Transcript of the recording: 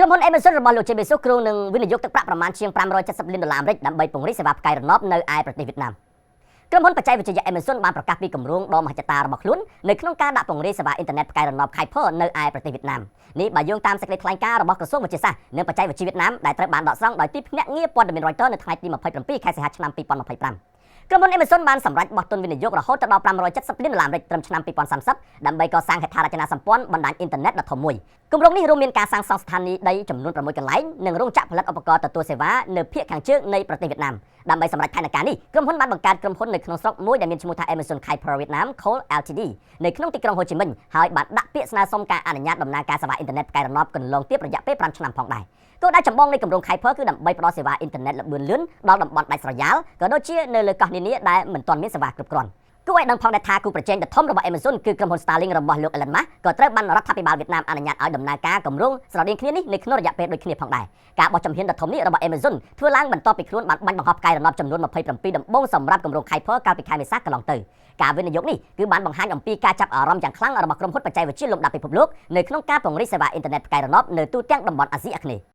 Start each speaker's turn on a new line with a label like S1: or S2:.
S1: ក្រុមហ៊ុន Amazon របស់លោក Jeff Bezos គ្រោងនឹងវិនិយោគទឹកប្រាក់ប្រមាណជាង$570 លានដើម្បីពង្រីកសេវាផ្កាយរណបនៅឯប្រទេសវៀតណាមក្រុមហ៊ុនបច្ចេកវិទ្យា Amazon បានប្រកាសពីគម្រោងដ៏មហិច្ឆតារបស់ខ្លួននៅក្នុងការដាក់ពង្រីកសេវាអ៊ីនធឺណិតផ្កាយរណប Kuiper នៅឯប្រទេសវៀតណាមនេះបើយោងតាមសេចក្តីថ្លែងការណ៍របស់ក្រសួងវិទ្យាសាស្ត្រនិងបច្ចេកវិទ្យាវៀតណាមដែលត្រូវបានដកស្រង់ដោយទីភ្នាក់ងារព័ត៌មាន Reuters នៅថ្ងៃទី27ខែសីហាឆ្នាំ2025ក្រុមហ៊ុន Amazon បានសម្រេចបោះទុនវិនិយោគរហូតដល់$570 លានត្រឹមឆ្នាំ2030ដើម្បីកសាងហេដ្ឋារចនាសម្ព័ន្ធបណ្ដាញអ៊ីនធឺណិតដ៏ធំមួយគម្រោងនេះរួមមានការសាងសង់ស្ថានីយ៍ដីចំនួន6កន្លែងនិងរោងចក្រផលិតឧបករណ៍ទទួលសេវានៅភាគខាងជើងនៃប្រទេសវៀតណាមដើម្បីសម្រេចផែនការនេះក្រុមហ៊ុនបានបង្កើតក្រុមហ៊ុននៅក្នុងស្រុកមួយដែលមានឈ្មោះថា Amazon Kuiper Vietnam Co Ltd នៅក្នុងទីក្រុងហូជីមិញហើយបានដាក់ពាក្យស្នើសុំការអនុញ្ញាតដំណើរការសេវាអ៊ីនធឺណិតផ្កាយរណបកន្លងទៀតរយៈពេល5ឆ្នាំផងដែរគោលដៅចម្បងនៃគម្រោង Kuiper គឺដើម្បីផ្ដល់សេវាអ៊ីនធឺណិតល្បឿនលឿនដល់តំបន់ដាច់ស្រយាលក៏ដូចជានៅលើកោះនានាដែលមិនទាន់មានសេវាគ្រប់គ្រាន់គួរឲ្យដឹងផងដែរថាគូប្រជែងដ៏ធំរបស់ Amazon គឺក្រុមហ៊ុន Starlink របស់លោក Elon Musk ក៏ត្រូវបានរដ្ឋាភិបាលវៀតណាមអនុញ្ញាតឲ្យដំណើរការគម្រោងស្រដៀងគ្នានេះនៅក្នុងរយៈពេលដូចគ្នាផងដែរការបោះជំហានដ៏ធំនេះរបស់ Amazon ធ្វើឡើងបន្ទាប់ពីខ្លួនបានបាញ់បង្ហោះផ្កាយរណបចំនួន27ដំបូងសម្រាប់គម្រោង Kuiper កាលពីខែមេសាកន្លងទៅការវិនិយោគនេះគឺបានបង្ហាញអំពីការចាប់អារម្មណ៍យ៉ាងខ្លាំងរបស់ក្រុមហ៊ុនបច្ចេកវិទ្យាលំដាប់ពិភពលោកនៅក្នុងការពង្រីកសេវាអ៊ីនធឺណិតផ្កាយរណបនៅទូទាំងតំបន់អាស៊ីអាគ្នេយ៍